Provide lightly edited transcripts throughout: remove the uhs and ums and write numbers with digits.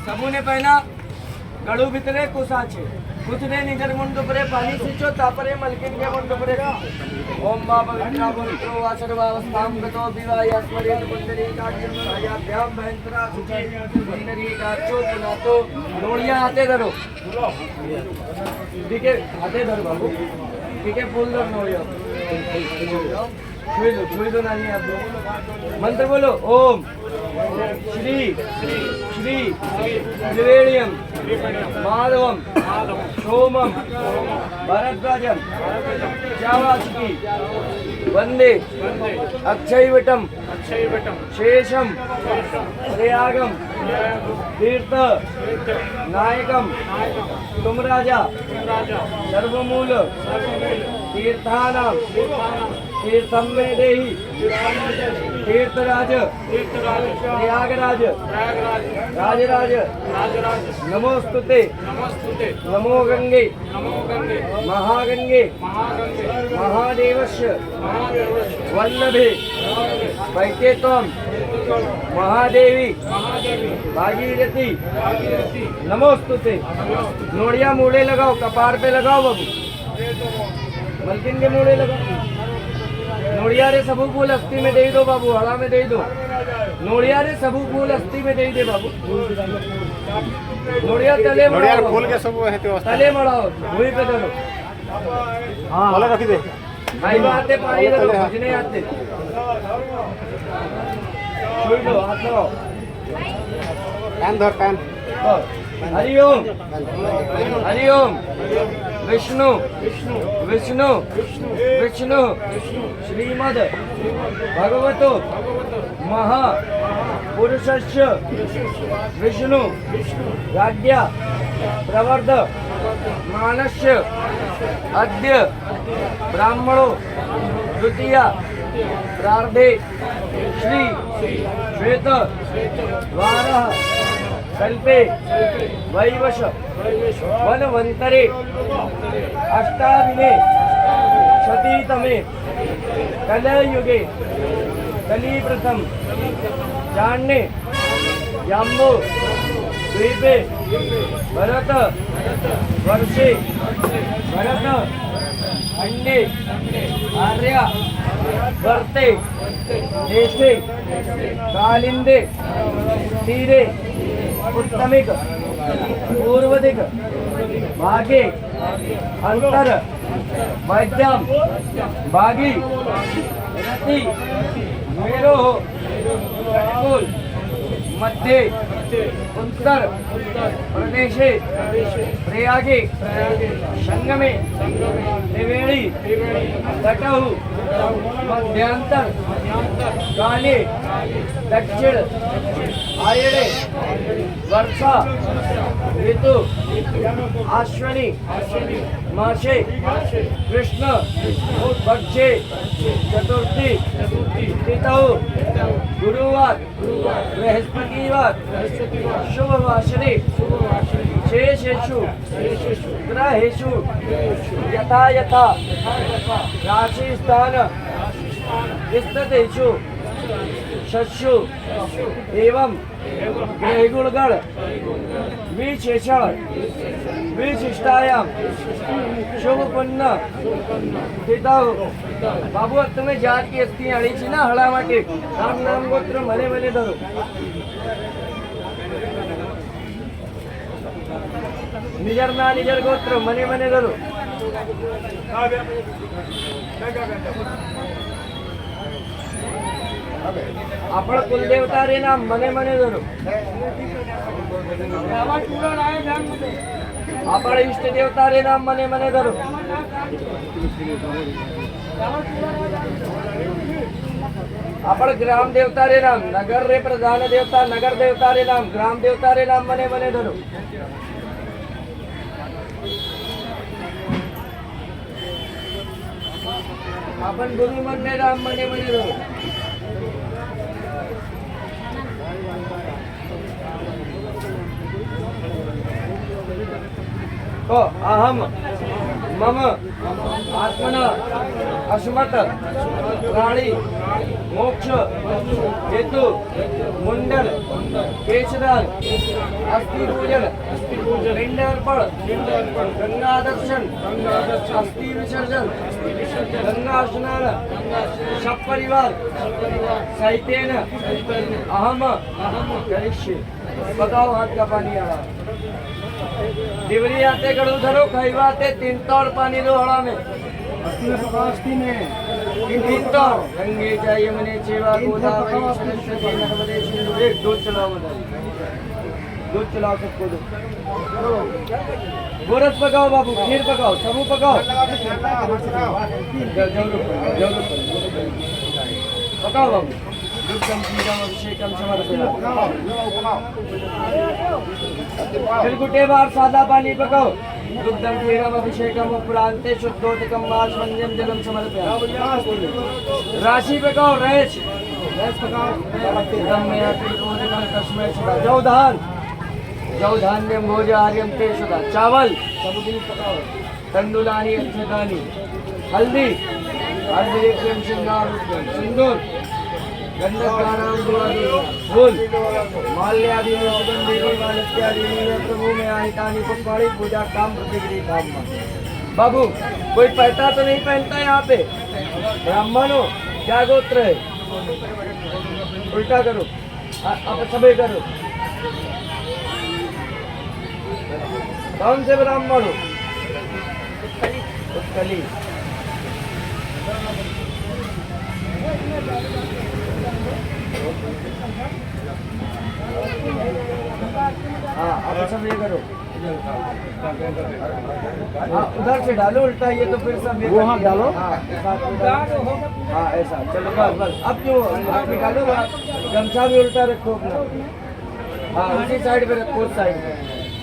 सबूने पहना गड़ू भितरे कुसा छे कुछ ने निजर मुंड परे पानी सींचो तापरे मलकिन के मुंड परे ओम मा पवित्रा पवित्रो वा सर्वावस्थां गतो विवाह स्मरेत पुंडरी काट्यम राजाभ्याम भयंतरा सुचे पुंडरी काचो पुनातो नोड़िया हाथे धरो ठीक है हाथे धरो बाबू ठीक है फूल धरो नोड़िया छुई दो नानी आप लोग मंत्र बोलो ओम श्री श्री त्रिवेणीयम माधवम सोमम भरद्वाजम जावासुकी वंदे अक्षयवटम शेषम प्रयागम तीर्थ नायकम तुम राजा सर्वमूल तीर्थानां तीर्थम में देहि तीर्थराज प्रयागराज राजराज नमोस्तुते नमो गंगे महागंगे महादेवस्य वल्लभे वैते त्वं महादेवी भागीरथी नमोस्तुते। नोड़िया मूड़े लगाओ कपार पे लगाओ बाबू मलकिन के मूड़े लगाओ नोड़िया रे सबू फूल अस्थि में दे दो बाबू हड़ा में दे दो नोड़िया रे सबू फूल अस्थि में दे दे बाबू नोड़िया तले मड़ाओ फूल के सबू है तो तले मड़ाओ भूमि पे धरो हां तले रख दे भाई आते पानी धरो भजने आते छोड़ दो हाथ लगाओ कान धर कान हरि ओम विष्णु विष्णु विष्णु श्रीमद् भगवतो महा पुरुषस्य विष्णु राज्ञा प्रवर्ध मानस्य अद्य ब्राह्मणो द्वितीया प्रार्धे श्री श्वेत वारः कल्पे वैवश वनवंतरे अष्टाविने शतीतमे कलयुगे कलिप्रथम जान्ने जाम्बो द्वीपे भरत वर्षे भरत खंडे आर्या वर्ते देशे कालिंदे तीरे उत्तमिक पूर्वदिक भागे अंतर मध्यम भागी रति मेरो कुल मध्य उत्तर प्रदेशे प्रयागे संगमे त्रिवेणी तटहु मध्यांतर काले दक्षिण आयणे वर्षा ऋतु आश्विनी मासे कृष्ण पक्षे चतुर्थी तिथौ गुरुवार बृहस्पतिवार शुभवासरे शेषेषु ग्रहेषु यथा यथा राशिस्थान स्थितेषु शस्यु एवं ग्रहगुणगण विशेषण विशिष्टायां शुभ पुण्य तिथौ बाबू तुम्हें जात की अस्थि आड़ी छी ना हड़ा माटे राम नाम गोत्र मने मने धरो निजर ना निजर गोत्र मने मने धरो आपण कुलदेवता रे नाम मने मने धरो आपण इष्ट देवता रे नाम मने मने धरो आपण ग्राम देवता रे नाम नगर रे प्रधान देवता नगर देवता रे नाम ग्राम देवता रे नाम मने मने धरो आपण गुरु मन ने नाम मने मने धरो तो अहम मम आत्मना अश्मत राणी मोक्ष हेतु मुंडन केशदान अस्थि पूजन पिंड अर्पण गंगा दर्शन अस्थि विसर्जन गंगा स्नान सब परिवार सहितेन अहम करिष्ये। बताओ हाथ का पानी आ रहा दिवरी आते गड़ू धरो खैवाते 3 तौर पानी लो हड़ा में तीन तौर गंगे च यमुने चैवा गोदावरी सरस्वती नर्मदे सिंधु। एक दूध चलाओ दूध चलाओ सबको दो गोरस पकाओ बाबू खीर पकाओ सबू पकाओ पकाओ बाबू दुग्धम क्षीरम अभिषेकम समर्पयामि। फिर गुटे बार सादा पानी पकाओ दुग्धम क्षीरम अभिषेकम उपरांते शुद्धोदकम मासमन्यम जलम समर्पयामि। राशि पकाओ रैच पकाओ तस्मै सदा जौ धान्यम भोज आर्यम ते सदा। चावल तंडुलानी अच्छेदानी हल्दी हल्दी प्रेम श्रृंगार सिंदूर गंधकानाम फूल माल्यादि सुगंधि मालित्यादि प्रभु में आहितानी पुष्पाणी पूजा काम प्रतिक्रिया काम। बाबू कोई पहता तो नहीं पहनता यहाँ पे ब्राह्मण हो क्या गोत्र है उल्टा करो आप सभी करो कौन से ब्राह्मण हो उत्कली हाँ अब सब ये करो हाँ उधर से डालो उल्टा ये तो फिर सब वो हाथ डालो हाँ ऐसा चलो बस बस अब क्यों हाथ निकालो गमछा भी उल्टा रखो अपना हाँ उसी साइड पे रखो उस साइड पे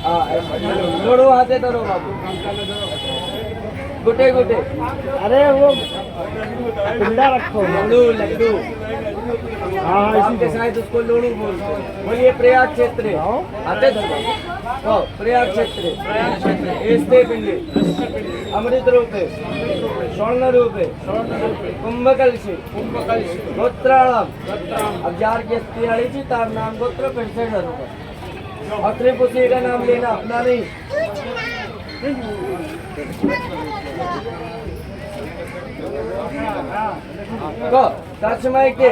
हाँ ऐसा चलो जोड़ो हाथे धरो बाबू गुटे गुटे अरे वो पिंडा रखो लड्डू लड्डू हाँ इसके शायद उसको लोड़ू बोलिए प्रयाग क्षेत्र आते धरो प्रयाग क्षेत्र एस्ते पिंडे अमृत रूपे स्वर्ण रूपे कुंभकलशी गोत्राणाम अब जार की अस्थियाड़ी थी तार नाम गोत्र 65,000 रुपये और त्रिपुटी का नाम लेना अपना नहीं। तस्मै के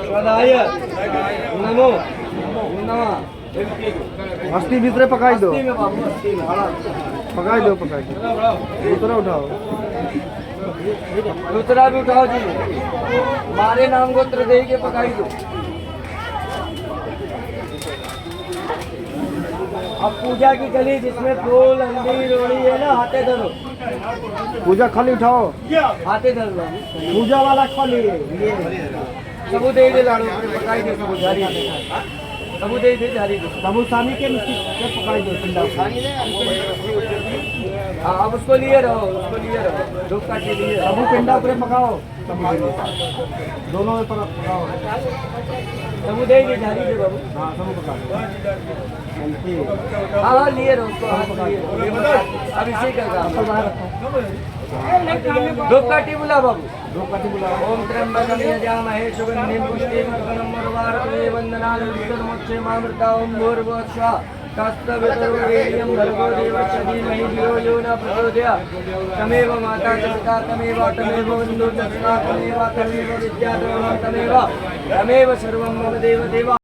स्वदाय नमो नमः। अस्थि भीतर पकाई दो पकाई दो दूसरा उठाओ दूसरा भी उठाओ जी मारे नाम गोत्र दे के पकाई दो। अब पूजा की गली जिसमें फूल हल्दी रोड़ी है ना हाथे धरो पूजा खाली उठाओ हाथे धरो पूजा वाला खाली सबू दे दे लाड़ू पकाई दे सबू झारी सबू दे दे झारी सबू सानी के पकाई दो पिंडा हाँ अब उसको लिए रहो धूप काट के लिए सबू पिंडा पूरे पकाओ दोनों में पकाओ सबू दे दे झारी दे बाबू हाँ सबू पकाओ हाँ लिए रहो उसको अब इसी का धूप काटी बुला बाबू धूप काटी बुला। ओम त्र्यंबकं यजामहे सुगंधिं पुष्टिवर्धनम् उर्वारुकमिव वन्दनान् मामृता ओम भूर्भुवः स्वः तत्सवितुर्वरेण्यं भर्गो देवस्य धीमहि धियो यो न प्रचोदयात्। तमेव माता च पिता तमेव बन्धुः च सखा तमेव विद्या तमेव सर्वं मम देव देवा।